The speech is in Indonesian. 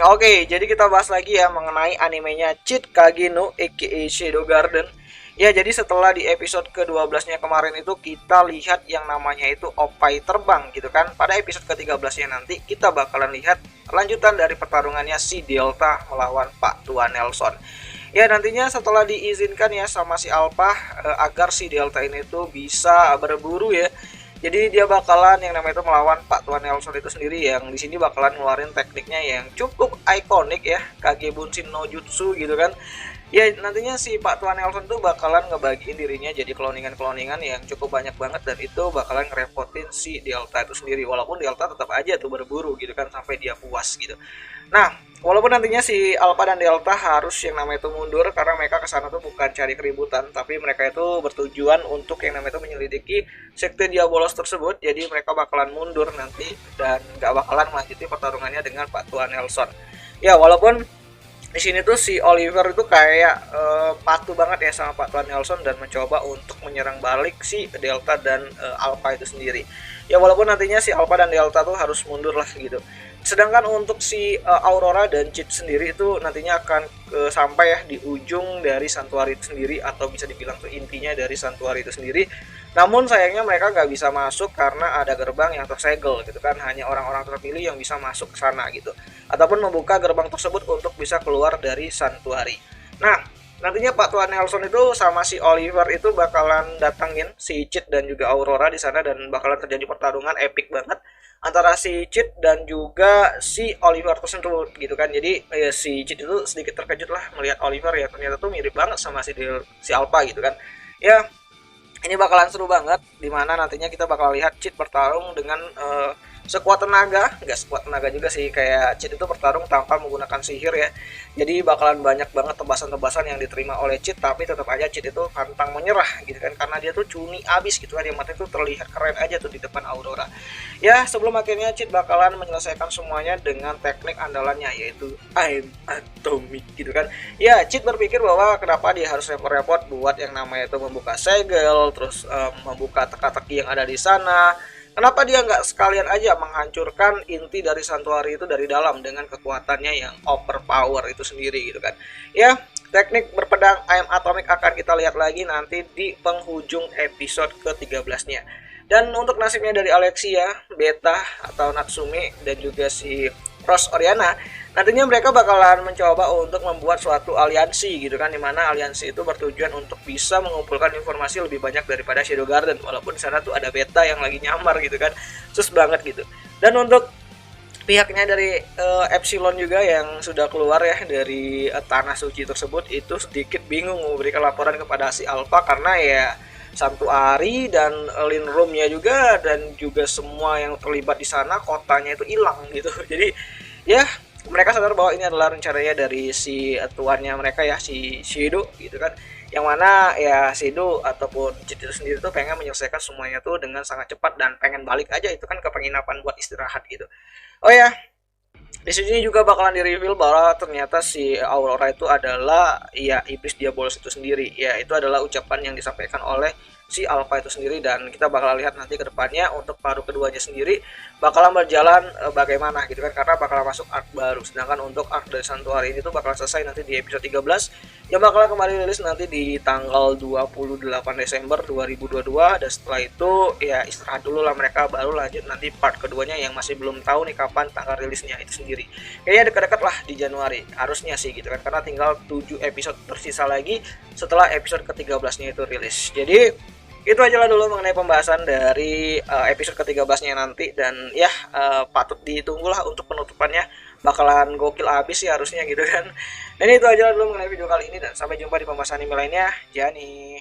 Oke, jadi kita bahas lagi ya mengenai animenya Cheat Kage no aka Shadow Garden. Ya, jadi setelah di episode ke-12-nya kemarin itu kita lihat yang namanya itu Opai terbang gitu kan. Pada episode ke-13-nya nanti kita bakalan lihat lanjutan dari pertarungannya si Delta melawan Pak Tua Nelson. Ya, nantinya setelah diizinkan ya sama si Alpha agar si Delta ini tuh bisa berburu ya. Jadi dia bakalan yang namanya itu melawan Pak Tuan Nelson itu sendiri, yang di sini bakalan ngeluarin tekniknya yang cukup ikonik ya, Kage Bunshin no Jutsu gitu kan. Ya, nantinya si Pak Tuan Nelson tuh bakalan ngebagiin dirinya jadi cloningan-cloningan yang cukup banyak banget, dan itu bakalan ngerepotin si Delta itu sendiri. Walaupun Delta tetap aja tuh berburu gitu kan sampai dia puas gitu. Nah, walaupun nantinya si Alpha dan Delta harus yang namanya itu mundur karena mereka kesana tuh bukan cari keributan, tapi mereka itu bertujuan untuk yang namanya itu menyelidiki sekte Diabolos tersebut. Jadi mereka bakalan mundur nanti dan gak bakalan melanjuti pertarungannya dengan Pak Tuan Nelson. Ya, walaupun di sini tuh si Oliver itu kayak patuh banget ya sama Pak Tuan Nelson dan mencoba untuk menyerang balik si Delta dan Alpha itu sendiri. Ya, walaupun nantinya si Alpha dan Delta tuh harus mundur lah gitu. Sedangkan untuk si Aurora dan Cheat sendiri itu nantinya akan sampai ya di ujung dari santuari itu sendiri, atau bisa dibilang tuh intinya dari santuari itu sendiri. Namun sayangnya mereka nggak bisa masuk karena ada gerbang yang tersegel gitu kan, hanya orang-orang terpilih yang bisa masuk ke sana gitu, ataupun membuka gerbang tersebut untuk bisa keluar dari santuari. Nah, nantinya Pak Tuan Nelson itu sama si Oliver itu bakalan datangin si Cheat dan juga Aurora di sana, dan bakalan terjadi pertarungan epic banget antara si Cheat dan juga si Oliver tersebut gitu kan. Jadi si Cheat itu sedikit terkejut lah melihat Oliver ya, ternyata tuh mirip banget sama si Alpha gitu kan. Ya, ini bakalan seru banget, dimana nantinya kita bakal lihat Cheat bertarung dengan sekuat tenaga, nggak sekuat tenaga juga sih, kayak Cheat itu bertarung tanpa menggunakan sihir ya. Jadi bakalan banyak banget tebasan-tebasan yang diterima oleh Cheat, tapi tetap aja Cheat itu pantang menyerah gitu kan, karena dia tuh cuni abis gitu kan, yang mata itu terlihat keren aja tuh di depan Aurora. Ya, sebelum akhirnya Cheat bakalan menyelesaikan semuanya dengan teknik andalannya, yaitu I'm Atomic gitu kan. Ya, Cheat berpikir bahwa kenapa dia harus repot-repot buat yang namanya itu membuka segel, terus membuka teka-teki yang ada di sana. Kenapa dia nggak sekalian aja menghancurkan inti dari santuari itu dari dalam dengan kekuatannya yang overpower itu sendiri gitu kan. Ya, teknik berpedang I'm Atomic akan kita lihat lagi nanti di penghujung episode ke-13-nya. Dan untuk nasibnya dari Alexia, Beta atau Natsume, dan juga si Rose Oriana, nantinya mereka bakalan mencoba untuk membuat suatu aliansi gitu kan, dimana aliansi itu bertujuan untuk bisa mengumpulkan informasi lebih banyak daripada Shadow Garden, walaupun di sana tuh ada Beta yang lagi nyamar gitu kan, sus banget gitu. Dan untuk pihaknya dari Epsilon juga yang sudah keluar ya dari tanah suci tersebut, itu sedikit bingung memberikan laporan kepada si Alpha karena ya santuari dan lin roomnya juga dan juga semua yang terlibat di sana kotanya itu hilang gitu. Jadi ya, mereka sadar bahwa ini adalah rencananya dari si tuannya mereka ya, si Shido gitu kan, yang mana ya Shido ataupun Cheat itu sendiri tuh pengen menyelesaikan semuanya tuh dengan sangat cepat dan pengen balik aja itu kan ke penginapan buat istirahat gitu. Oh ya, di sini juga bakalan di-reveal bahwa ternyata si Aurora itu adalah ya iblis Diabolos itu sendiri. Ya, itu adalah ucapan yang disampaikan oleh si Alpha itu sendiri, dan kita bakal lihat nanti ke depannya untuk paruh keduanya sendiri bakalan berjalan bagaimana gitu kan, karena bakalan masuk arc baru. Sedangkan untuk arc dari Santuari ini tuh bakal selesai nanti di episode 13 yang bakalan kembali rilis nanti di tanggal 28 Desember 2022, dan setelah itu ya istirahat dulu lah mereka, baru lanjut nanti part keduanya yang masih belum tahu nih kapan tanggal rilisnya itu sendiri. Kayaknya dekat-dekat lah di Januari harusnya sih gitu kan, karena tinggal 7 episode tersisa lagi setelah episode ke-13-nya itu rilis. Jadi itu aja lah dulu mengenai pembahasan dari episode ke-13-nya nanti, dan ya patut ditunggulah untuk penutupannya, bakalan gokil abis sih harusnya gitu kan. Dan itu aja lah dulu mengenai video kali ini, dan sampai jumpa di pembahasan anime lainnya. Jani.